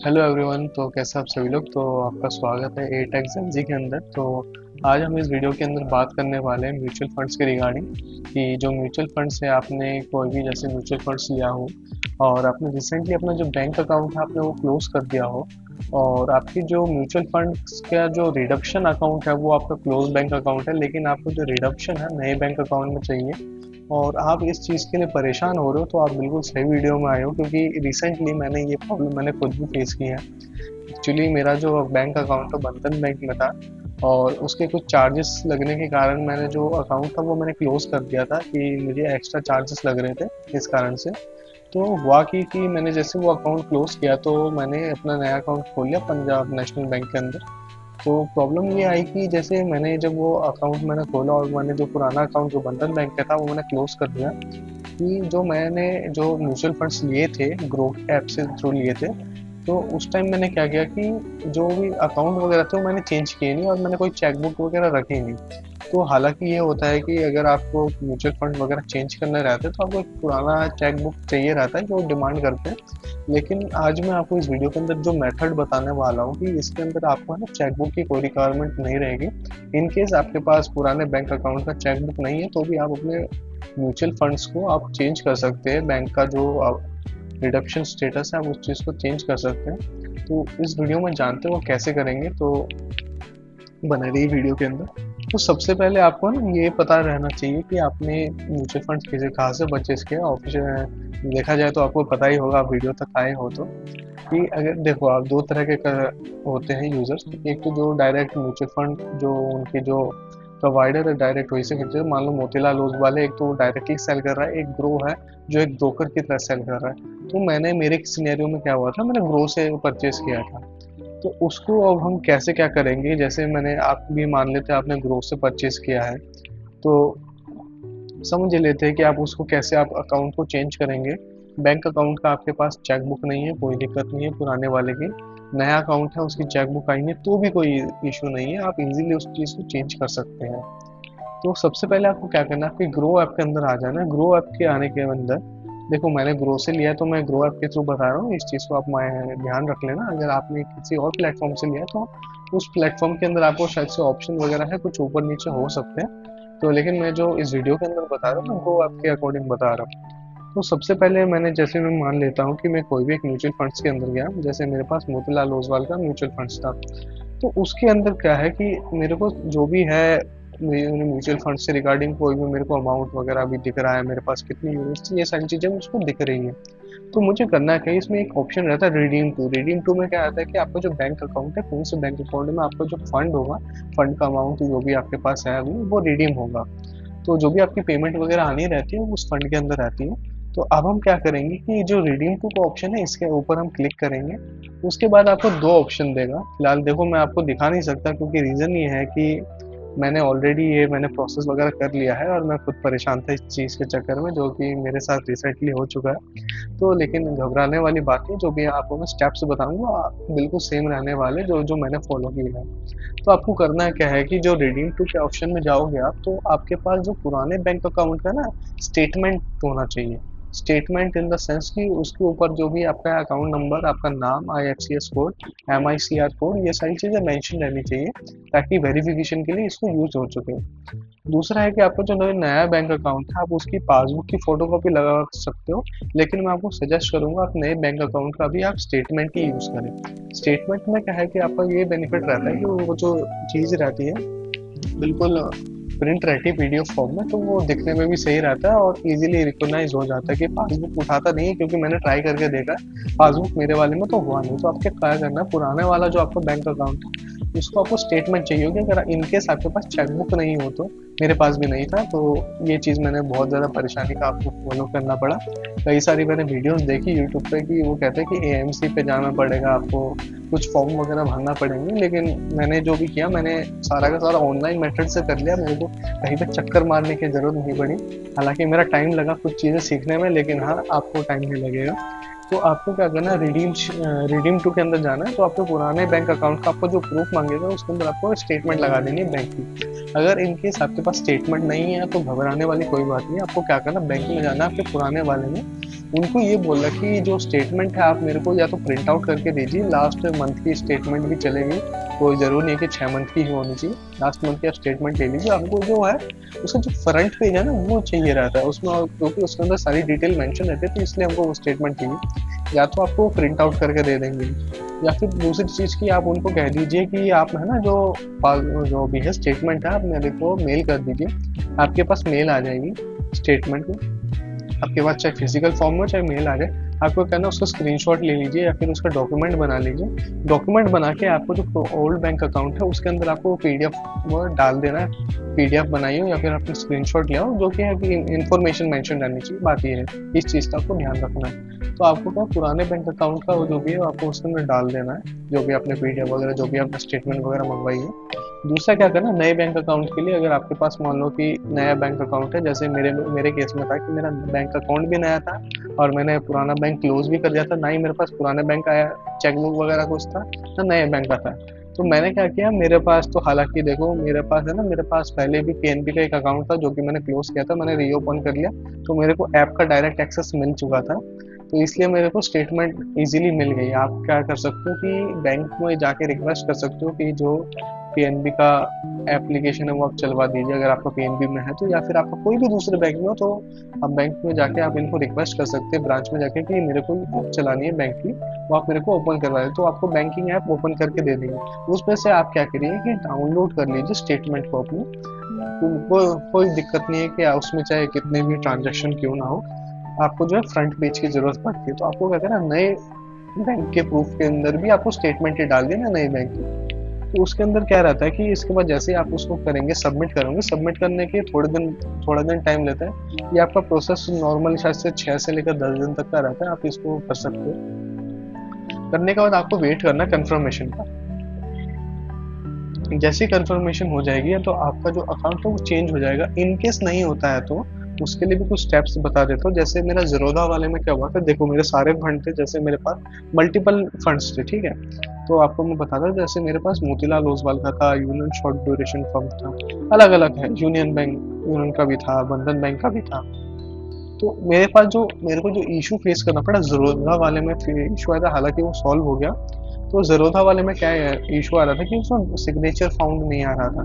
Hello everyone. तो कैसे आप सभी लोग। तो आपका स्वागत है ए टेक ज़ेनज़ी के अंदर। तो आज हम इस वीडियो के अंदर बात करने वाले हैं म्यूचुअल फंड्स के रिगार्डिंग कि जो म्यूचुअल फंड्स है आपने कोई भी जैसे म्यूचुअल फंड्स लिया हो और आपने रिसेंटली अपना जो बैंक अकाउंट है आपने वो क्लोज कर दिया हो और आपकी जो म्यूचुअल फंड्स का जो रिडक्शन अकाउंट है वो आपका क्लोज बैंक अकाउंट है, लेकिन आपको जो रिडक्शन है नए बैंक अकाउंट में चाहिए और आप इस चीज़ के लिए परेशान हो रहे हो, तो आप बिल्कुल सही वीडियो में आए हो क्योंकि रिसेंटली मैंने ये प्रॉब्लम मैंने खुद भी फेस की है। एक्चुअली मेरा जो बैंक अकाउंट था बंधन बैंक में था और उसके कुछ चार्जेस लगने के कारण मैंने जो अकाउंट था वो मैंने क्लोज कर दिया था कि मुझे एक्स्ट्रा चार्जेस लग रहे थे इस कारण से। तो हुआ कि मैंने जैसे वो अकाउंट क्लोज किया तो मैंने अपना नया अकाउंट खोल लिया पंजाब नेशनल बैंक के अंदर। तो प्रॉब्लम ये आई कि जैसे मैंने जब वो अकाउंट मैंने खोला और मैंने जो पुराना अकाउंट जो बंधन बैंक का था वो मैंने क्लोज कर दिया कि जो मैंने जो म्यूचुअल फंड्स लिए थे ग्रो ऐप से थ्रू लिए थे, तो उस टाइम मैंने क्या किया कि जो भी अकाउंट वगैरह थे वो मैंने चेंज किए नहीं और मैंने कोई चेकबुक वगैरह रखी नहीं। तो हालांकि ये होता है कि अगर आपको म्यूचुअल फंड वगैरह चेंज करने रहते हैं तो आपको एक पुराना चेकबुक चाहिए रहता है जो डिमांड करते हैं। लेकिन आज मैं आपको इस वीडियो के अंदर जो मेथड बताने वाला हूँ कि इसके अंदर आपको है ना चेकबुक की कोई रिक्वायरमेंट नहीं रहेगी। इन केस आपके पास पुराने बैंक अकाउंट का चेकबुक नहीं है तो भी आप अपने म्यूचुअल फंड्स को आप चेंज कर सकते हैं। बैंक का जो रिडक्शन स्टेटस है आप उस चीज़ को चेंज कर सकते हैं। तो इस वीडियो में जानते हो कैसे करेंगे, तो बने रही वीडियो के अंदर। तो सबसे पहले आपको ना ये पता रहना चाहिए कि आपने म्यूचुअल फंड किसे कहाँ से परचेज किया। ऑफिशियल देखा जाए तो आपको पता ही होगा, आप वीडियो तक आए हो तो, कि अगर देखो आप दो तरह के होते हैं यूजर्स। एक तो जो डायरेक्ट म्यूचुअल फंड जो उनके जो प्रोवाइडर है डायरेक्ट वही से करते हैं, मान लो मोतीलाल ओसवाल है, एक तो डायरेक्टली सेल कर रहा है, एक ग्रो है जो एक ब्रोकर की तरह सेल कर रहा है। तो मैंने मेरे सिनेरियो में क्या हुआ था, मैंने ग्रो से परचेज किया था। तो उसको अब हम कैसे क्या करेंगे, जैसे मैंने आप भी मान लेते हैं आपने ग्रो से परचेज किया है तो समझ लेते हैं कि आप उसको कैसे आप अकाउंट को चेंज करेंगे। बैंक अकाउंट का आपके पास चेकबुक नहीं है, कोई दिक्कत नहीं है पुराने वाले की। नया अकाउंट है उसकी चेकबुक आई है तो भी कोई इशू नहीं है, आप इजीली उस चीज़ को चेंज कर सकते हैं। तो सबसे पहले आपको क्या करना है, आपके ग्रो ऐप के अंदर आ जाना है। ग्रो ऐप के आने के अंदर देखो मैंने ग्रो से लिया तो मैं ग्रो ऐप के थ्रू बता रहा हूँ, इस चीज़ को आप ध्यान रख लेना। अगर आपने किसी और प्लेटफॉर्म से लिया तो उस प्लेटफॉर्म के अंदर आपको शायद से ऑप्शन वगैरह है कुछ ऊपर नीचे हो सकते हैं। तो लेकिन मैं जो इस वीडियो के अंदर बता रहा हूँ मैं ग्रो ऐप के अकॉर्डिंग बता रहा हूँ। तो सबसे पहले मैंने जैसे मैं मान लेता हूँ कि मैं कोई भी एक म्यूचुअल फंड्स के अंदर गया, जैसे मेरे पास मोतीलाल ओसवाल का म्यूचुअल फंड्स था। तो उसके अंदर क्या है कि मेरे को जो भी है म्यूचुअल फंड से रिगार्डिंग कोई भी मेरे को अमाउंट वगैरह भी दिख रहा है, मेरे पास कितनी यूनिट्स ये सारी चीज़ें मुझको दिख रही है। तो मुझे करना है कि इसमें एक ऑप्शन रहता है रिडीम टू। रिडीम टू में क्या आता है कि आपका जो बैंक अकाउंट है कौन से बैंक अकाउंट में आपका जो फंड होगा, फंड का अमाउंट जो भी आपके पास है अभी वो रिडीम होगा। तो जो भी आपकी पेमेंट वगैरह आनी रहती है वो उस फंड के अंदर रहती है। तो अब हम क्या करेंगे कि जो रिडीम टू का ऑप्शन है इसके ऊपर हम क्लिक करेंगे। उसके बाद आपको दो ऑप्शन देगा। फिलहाल देखो मैं आपको दिखा नहीं सकता क्योंकि रीज़न ये है कि मैंने ऑलरेडी ये मैंने प्रोसेस वगैरह कर लिया है और मैं खुद परेशान था इस चीज़ के चक्कर में, जो कि मेरे साथ रिसेंटली हो चुका है। तो लेकिन घबराने वाली बात नहीं, जो भी आपको मैं स्टेप्स बताऊंगा बिल्कुल सेम रहने वाले जो जो मैंने फॉलो किए हैं। तो आपको करना क्या है कि जो रिडीम टू के ऑप्शन में जाओगे आप, तो आपके पास जो पुराने बैंक अकाउंट का ना स्टेटमेंट होना चाहिए। स्टेटमेंट इन द सेंस कि उसके ऊपर जो भी आपका अकाउंट नंबर, आपका नाम, IFSC कोड, MICR कोड, ये सारी चीज़ें मेंशन रहनी चाहिए ताकि वेरिफिकेशन के लिए इसको यूज हो चुके। दूसरा है कि आपका जो नया बैंक अकाउंट है आप उसकी पासबुक की फोटोकॉपी लगा सकते हो, लेकिन मैं आपको सजेस्ट करूंगा आप नए बैंक अकाउंट का भी आप स्टेटमेंट ही यूज करें। स्टेटमेंट में क्या है कि आपका ये बेनिफिट रहता है कि वो जो चीज़ रहती है बिल्कुल प्रिंट रहती है PDF फॉर्म में, तो वो दिखने में भी सही रहता है और इजीली रिकॉग्नाइज हो जाता है कि पासबुक उठाता नहीं है, क्योंकि मैंने ट्राई करके देखा है पासबुक मेरे वाले में तो हुआ नहीं। तो आपके क्या करना है, पुराने वाला जो आपका बैंक अकाउंट है उसको आपको स्टेटमेंट चाहिए होगी। अगर इनकेस आपके पास चेकबुक नहीं हो तो, मेरे पास भी नहीं था, तो ये चीज़ मैंने बहुत ज़्यादा परेशानी का आपको फॉलो करना पड़ा। कई सारी मैंने वीडियोस देखी यूट्यूब पे कि वो कहते हैं कि AMC पे जाना पड़ेगा आपको, कुछ फॉर्म वगैरह भरना पड़ेंगे, लेकिन मैंने जो भी किया मैंने सारा का सारा ऑनलाइन मेथड से कर लिया। मेरे को कहीं पे चक्कर मारने की ज़रूरत नहीं पड़ी। हालांकि मेरा टाइम लगा कुछ चीज़ें सीखने में, लेकिन हाँ आपको टाइम नहीं लगेगा। तो आपको क्या करना है, रिडीम टू के अंदर जाना है। तो आपके पुराने बैंक अकाउंट का आपको जो प्रूफ मांगेगा उसके अंदर आपको स्टेटमेंट लगा देनी है बैंक की। अगर इनकेस आपके पास स्टेटमेंट नहीं है तो घबराने वाली कोई बात नहीं, आपको क्या करना, बैंक में जाना है आपके पुराने वाले में, उनको ये बोला कि जो स्टेटमेंट है आप मेरे को या तो प्रिंट आउट करके दीजिए, लास्ट मंथ की स्टेटमेंट भी चलेगी, कोई ज़रूर नहीं है कि 6 मंथ की ही होनी चाहिए, लास्ट मंथ की आप स्टेटमेंट ले लीजिए। आपको जो है उसका जो फ्रंट पेज है ना वो चाहिए रहता है उसमें, क्योंकि उसके अंदर सारी डिटेल मेंशन रहती है, तो इसलिए हमको वो स्टेटमेंट चाहिए। या तो आपको प्रिंट आउट करके दे देंगे, या फिर दूसरी चीज़ की आप उनको कह दीजिए कि आप है ना जो भी है स्टेटमेंट है आप मेरे को मेल कर दीजिए, आपके पास मेल आ जाएगी स्टेटमेंट को, आपके पास चाहे फिजिकल फॉर्म में चाहे मेल आ जाए, आपको कहना उसका स्क्रीनशॉट ले लीजिए या फिर उसका डॉक्यूमेंट बना लीजिए। डॉक्यूमेंट बना के आपको जो ओल्ड बैंक अकाउंट है उसके अंदर आपको पीडीएफ वो डाल देना है, पीडीएफ बनाइए या फिर अपने स्क्रीनशॉट ले आओ, जो कि है कि इन्फॉर्मेशन मेंशन रहनी चाहिए। बात ये है, इस चीज़ का आपको ध्यान रखना है। तो आपको क्या पुराने बैंक अकाउंट का जो भी है आपको उसके अंदर डाल देना है, जो भी आपने पीडीएफ वगैरह जो भी आपने स्टेटमेंट वगैरह मंगवाई है। दूसरा क्या करना, नए बैंक अकाउंट के लिए अगर आपके पास मान लो कि नया बैंक अकाउंट है, जैसे मेरे केस में था कि मेरा बैंक अकाउंट भी नया था और मैंने पुराना बैंक क्लोज भी कर दिया था, ना ही मेरे पास पुराने बैंक का चेकबुक वगैरह कुछ था, ना नए बैंक का था। तो मैंने क्या किया, मेरे पास तो हालांकि देखो मेरे पास है ना, मेरे पास पहले भी पीएनबी का एक अकाउंट था जो कि मैंने क्लोज किया था, मैंने रीओपन कर लिया, तो मेरे को ऐप का डायरेक्ट एक्सेस मिल चुका था, तो इसलिए मेरे को स्टेटमेंट इजीली मिल गई। आप क्या कर सकते हो कि बैंक में जाके रिक्वेस्ट कर सकते हो कि जो पीएनबी का एप्लीकेशन है वो आप चलवा दीजिए, अगर आपका पीएनबी में है तो, या फिर आपका कोई भी दूसरे बैंक में हो तो आप बैंक में जाके आप इनको रिक्वेस्ट कर सकते हैं, ब्रांच में जाके कि मेरे को ऐप चलानी है बैंक की, वो आप मेरे को ओपन करवा दें, तो आपको बैंकिंग ऐप ओपन करके दे देंगे। उसमें से आप क्या करिए कि डाउनलोड कर लीजिए स्टेटमेंट को अपनी, तो कोई दिक्कत नहीं है कि उसमें चाहे कितने भी ट्रांजेक्शन क्यों ना हो, आपको जो है फ्रंट पेज की जरूरत पड़ती है। तो आपको क्या करना, नए बैंक के प्रूफ के अंदर भी आपको स्टेटमेंट ही डाल देना नए बैंक की। तो उसके अंदर क्या रहता है कि इसके बाद जैसे ही आप उसको करेंगे, सबमिट करोगे, सबमिट करने के थोड़ा दिन टाइम लेता है। ये आपका प्रोसेस नॉर्मल शायद से 6 से लेकर 10 दिन तक का रहता है, आप इसको कर सकते हो। करने के बाद आपको वेट करना है कंफर्मेशन का। जैसे कंफर्मेशन हो जाएगी तो आपका जो अकाउंट है वो चेंज हो जाएगा। इन केस नहीं होता है तो उसके लिए भी कुछ स्टेप्स बता देता हूँ। जैसे मेरा ज़ीरोधा वाले में क्या हुआ था, देखो मेरे सारे फंड थे, जैसे मेरे पास मल्टीपल फंड्स थे, ठीक है। तो आपको मैं बताता हूँ, जैसे मेरे पास मोतीलाल ओसवाल का था, यूनियन शॉर्ट ड्यूरेशन फंड था, अलग अलग है, यूनियन का भी था, बंधन बैंक का भी था। तो मेरे को जो इशू फेस करना पड़ा ज़ीरोधा वाले में इशू आया था, हालांकि वो सॉल्व हो गया। तो ज़ीरोधा वाले में क्या इशू आ रहा था कि उसमें सिग्नेचर फाउंड नहीं आ रहा था।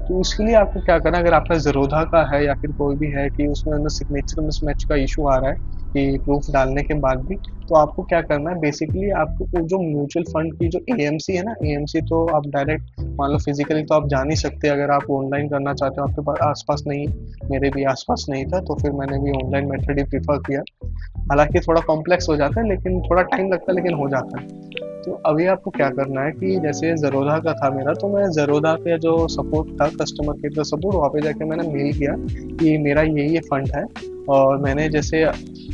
तो इसके लिए आपको क्या करना, अगर आपका ज़ीरोधा का है या फिर कोई भी है कि उसमें अंदर सिग्नेचर मिसमैच का इशू आ रहा है कि प्रूफ डालने के बाद भी, तो आपको क्या करना है, बेसिकली आपको जो म्यूचुअल फंड की जो एएमसी है ना, एएमसी तो आप डायरेक्ट मान लो फिजिकली तो आप जा नहीं सकते, अगर आप ऑनलाइन करना चाहते हो, आपके पास आसपास नहीं, मेरे भी आसपास नहीं था, तो फिर मैंने भी ऑनलाइन मेथड ही प्रीफर किया। हालांकि थोड़ा कॉम्प्लेक्स हो जाता है, लेकिन थोड़ा टाइम लगता है, लेकिन हो जाता है। तो अभी आपको क्या करना है कि जैसे ज़ीरोधा का था मेरा, तो मैं ज़ीरोधा पे जो सपोर्ट था, कस्टमर केयर का सपोर्ट, वहाँ पे जाके मैंने मेल किया कि मेरा ये फंड है, और मैंने जैसे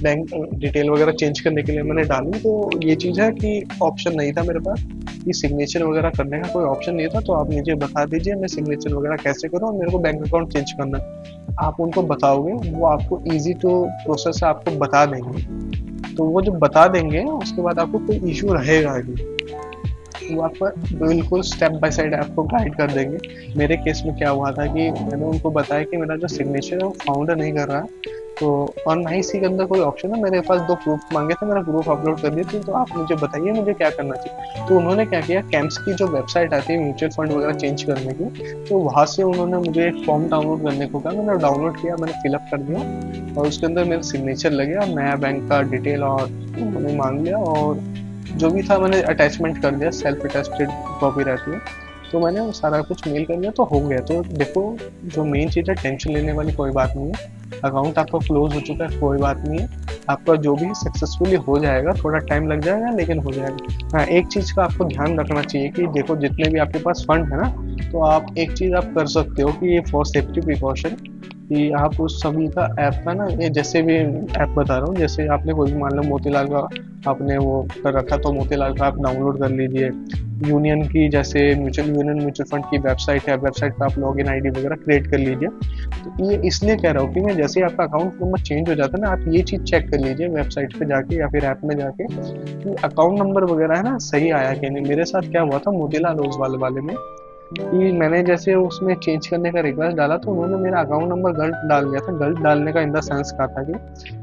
बैंक डिटेल वगैरह चेंज करने के लिए मैंने डाली, तो ये चीज़ है कि ऑप्शन नहीं था मेरे पास कि सिग्नेचर वगैरह करने का कोई ऑप्शन नहीं था, तो आप मुझे बता दीजिए मैं सिग्नेचर वगैरह कैसे करूँ, और मेरे को बैंक अकाउंट चेंज करना है। आप उनको बताओगे, वो आपको ईजी टू प्रोसेस आपको बता देंगे। तो वो जब बता देंगे उसके बाद आपको कोई इशू रहेगा भी, वो आपको बिल्कुल स्टेप बाय स्टेप आपको गाइड कर देंगे। मेरे केस में क्या हुआ था कि मैंने उनको बताया कि मेरा जो सिग्नेचर है वो फाउंड नहीं कर रहा है, तो और ना ही इसी के अंदर कोई ऑप्शन है, मेरे पास 2 प्रूफ मांगे थे, मेरा प्रूफ अपलोड कर दिए थे, तो आप मुझे बताइए मुझे क्या करना चाहिए। तो उन्होंने क्या किया, कैंप्स की जो वेबसाइट आती है म्यूचुअल फंड वगैरह चेंज करने की, तो वहाँ से उन्होंने मुझे एक फॉर्म डाउनलोड करने को कहा, मैंने डाउनलोड किया, मैंने फिलअप कर दिया, और उसके अंदर मेरा सिग्नेचर लगे, नया बैंक का डिटेल और उन्होंने मांग लिया, और जो भी था मैंने अटैचमेंट कर दिया, सेल्फ अटेस्टेड कॉपी रहती है, तो मैंने वो सारा कुछ मेल कर दिया, तो हो गया। तो देखो जो मेन चीज़ है, टेंशन लेने वाली कोई बात नहीं है, अकाउंट आपका क्लोज हो चुका है, कोई बात नहीं है, आपका जो भी सक्सेसफुली हो जाएगा, थोड़ा टाइम लग जाएगा लेकिन हो जाएगा। हाँ, एक चीज़ का आपको ध्यान रखना चाहिए कि देखो जितने भी आपके पास फंड है ना, तो आप एक चीज़ आप कर सकते हो कि ये फॉर सेफ्टी प्रिकॉशन, कि आप उस सभी का ऐप का ना, ये जैसे भी ऐप बता रहा हूँ, जैसे आपने कोई भी मान लो मोतीलाल का आपने वो कर रखा, तो मोतीलाल का आप डाउनलोड कर लीजिए। यूनियन की जैसे म्यूचुअल फंड की वेबसाइट है, वेबसाइट पर आप लॉगिन आईडी वगैरह क्रिएट कर लीजिए। तो ये इसलिए कह रहा हूँ कि मैं जैसे ही आपका अकाउंट नंबर चेंज हो जाता है ना, आप ये चीज़ चेक कर लीजिए वेबसाइट पे जाके या फिर ऐप में जाके कि अकाउंट नंबर वगैरह है ना सही आया कि नहीं। मेरे साथ क्या हुआ था मोतीलाल ओसवाल वाले में, कि मैंने जैसे उसमें चेंज करने का रिक्वेस्ट डाला तो उन्होंने मेरा अकाउंट नंबर गलत डाल दिया था। गलत डालने का इन द सेंस कहा था कि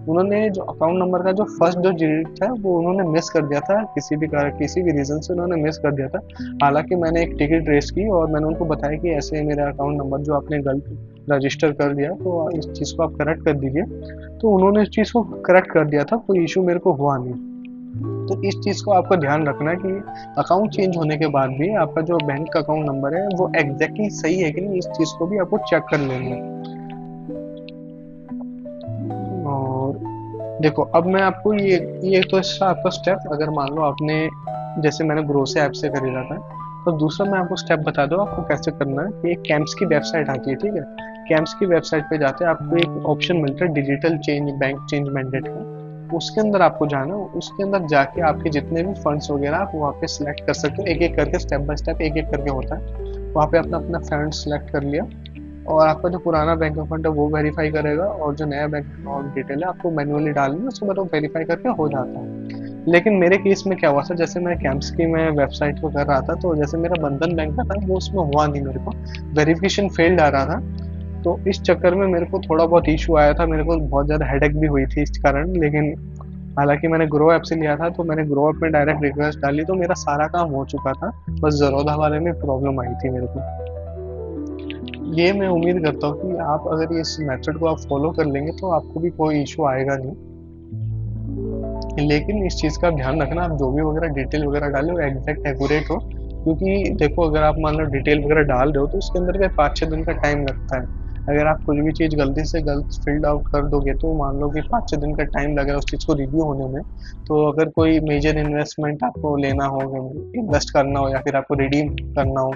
उन्होंने जो अकाउंट नंबर का जो फर्स्ट जो डिजिट था वो उन्होंने मिस कर दिया था, किसी भी कारण किसी भी रीज़न से उन्होंने मिस कर दिया था। हालांकि मैंने एक टिकट रेस की और मैंने उनको बताया कि ऐसे मेरा अकाउंट नंबर जो आपने गलत रजिस्टर कर दिया तो इस चीज़ को आप करेक्ट कर दीजिए। तो उन्होंने इस चीज़ को करेक्ट कर दिया था, कोई इशू मेरे को हुआ नहीं। तो इस चीज़ को आपको ध्यान रखना है कि अकाउंट चेंज होने के बाद भी आपका जो बैंक का अकाउंट नंबर है वो एग्जैक्टली सही है कि नहीं, इस चीज़ को भी आपको चेक कर लेना है। और देखो अब मैं आपको ये तो इसका आपका स्टेप, अगर मान लो आपने जैसे मैंने ग्रोसे ऐप से खरीदा था, तो दूसरा मैं आपको स्टेप बता दूं आपको कैसे करना है कि एक कैंप्स की वेबसाइट आती है, ठीक है। कैंप्स की वेबसाइट पे जाते हैं आपको एक ऑप्शन मिलता है digital change bank change mandate का। उसके अंदर आपको जाना, उसके अंदर जाके आपके जितने भी फंड्स वगैरह आप वहाँ पे सिलेक्ट कर सकते हो, एक एक करके स्टेप बाय स्टेप एक एक करके होता है। वहाँ पे अपना अपना फंड सिलेक्ट कर लिया और आपका जो पुराना बैंक अकाउंट है वो वेरीफाई करेगा और जो नया बैंक अकाउंट डिटेल है आपको मैन्युअली डालनी है, उसके बाद वो वेरीफाई करके हो जाता है। लेकिन मेरे केस में क्या हुआ था, जैसे मैं कैंप्स की मैं वेबसाइट को कर रहा था तो जैसे मेरा बंधन बैंक का था वो उसमें हुआ नहीं, मेरे को वेरिफिकेशन फेल्ड आ रहा था। तो इस चक्कर में मेरे को थोड़ा बहुत इशू आया था, मेरे को बहुत ज़्यादा हेडेक भी हुई थी इस कारण। लेकिन हालांकि मैंने ग्रो ऐप से लिया था तो मैंने ग्रो ऐप में डायरेक्ट रिक्वेस्ट डाली तो मेरा सारा काम हो चुका था। बस ज़रोधा वाले में प्रॉब्लम आई थी मेरे को। ये मैं उम्मीद करता हूँ कि आप अगर इस मेथड को आप फॉलो कर लेंगे तो आपको भी कोई इशू आएगा नहीं। लेकिन इस चीज़ का ध्यान रखना, आप जो भी वगैरह डिटेल वगैरह डाले वो एग्जैक्ट एक्यूरेट हो, क्योंकि देखो अगर आप मान लो डिटेल वगैरह डाल रहे हो तो उसके अंदर का 5-6 दिन का टाइम लगता है। अगर आप कुछ भी चीज़ गलती से गलत फिल्ड आउट कर दोगे तो मान लो कि 5-6 दिन का टाइम लगेगा उस चीज़ को रिव्यू होने में। तो अगर कोई मेजर इन्वेस्टमेंट आपको लेना हो, इन्वेस्ट करना हो या फिर आपको रिडीम करना हो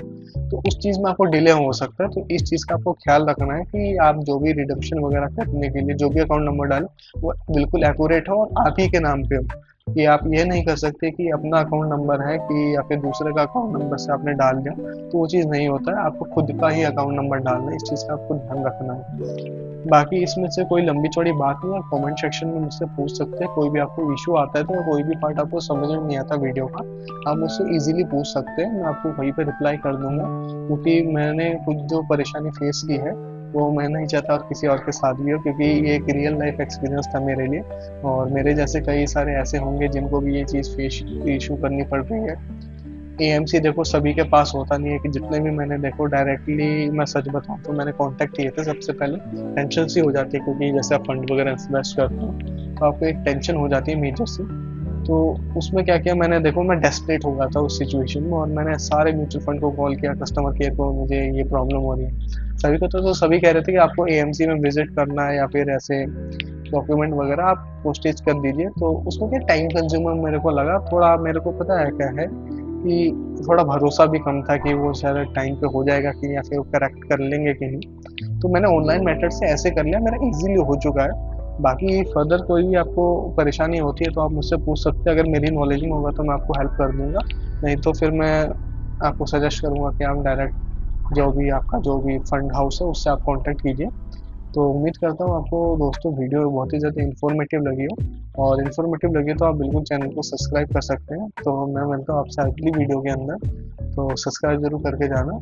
तो उस चीज़ में आपको डिले हो सकता है। तो इस चीज़ का आपको ख्याल रखना है कि आप जो भी रिडम्पशन वगैरह करने के लिए जो भी अकाउंट नंबर डालें वो बिल्कुल एक्यूरेट हो और आप ही के नाम पे हो। कि आप ये नहीं कर सकते कि अपना अकाउंट नंबर है कि या फिर दूसरे का अकाउंट नंबर से आपने डाल दिया, तो वो चीज़ नहीं होता है। आपको खुद का ही अकाउंट नंबर डालना है, इस चीज़ का आपको ध्यान रखना है। बाकी इसमें से कोई लंबी चौड़ी बात नहीं है, कमेंट सेक्शन में मुझसे पूछ सकते हैं। कोई भी आपको इशू आता है तो कोई भी पार्ट आपको समझ में नहीं आता वीडियो का, आप मुझसे इजीली पूछ सकते हैं, मैं आपको वहीं पे रिप्लाई कर दूंगा। क्योंकि मैंने खुद जो परेशानी फेस की है वो मैं नहीं चाहता और किसी और के साथ भी हो, क्योंकि ये एक रियल लाइफ एक्सपीरियंस था मेरे लिए। और मेरे जैसे कई सारे ऐसे होंगे जिनको भी ये चीज़ फेस इशू करनी पड़ रही है। एएमसी देखो सभी के पास होता नहीं है, कि जितने भी मैंने देखो डायरेक्टली मैं सच बताऊं तो मैंने कांटेक्ट किए थे सबसे पहले। टेंशन सी हो जाती है क्योंकि जैसे आप फंड वगैरह इन्वेस्ट करते हो तो आपको एक टेंशन हो जाती है मेजर सी। तो उसमें क्या किया मैंने, देखो मैं डेस्परेट हो गया था उस सिचुएशन में और मैंने सारे म्यूचुअल फंड को कॉल किया, कस्टमर केयर को, मुझे ये प्रॉब्लम हो रही है। सभी को तो सभी कह रहे थे कि आपको एएमसी में विजिट करना है या फिर ऐसे डॉक्यूमेंट वगैरह आप पोस्टेज कर दीजिए। तो उसमें क्या टाइम कंज्यूमर मेरे को लगा थोड़ा, मेरे को पता है क्या है कि थोड़ा भरोसा भी कम था कि वो शायद टाइम पे हो जाएगा कि या फिर वो करेक्ट कर लेंगे कि नहीं। तो मैंने ऑनलाइन मेथड से ऐसे कर लिया, मेरा इजीली हो चुका है। बाकी फर्दर कोई भी आपको परेशानी होती है तो आप मुझसे पूछ सकते हैं, अगर मेरी नॉलेज में होगा तो मैं आपको हेल्प कर दूंगा, नहीं तो फिर मैं आपको सजेस्ट करूंगा कि आप डायरेक्ट जो भी आपका जो भी फंड हाउस है उससे आप कांटेक्ट कीजिए। तो उम्मीद करता हूँ आपको दोस्तों वीडियो बहुत ही ज़्यादा इन्फॉर्मेटिव लगी हो, और इन्फॉर्मेटिव लगी तो आप बिल्कुल चैनल को सब्सक्राइब कर सकते हैं। तो मैं मिलता हूँ आपसे अगली वीडियो के अंदर, तो सब्सक्राइब जरूर करके जाना।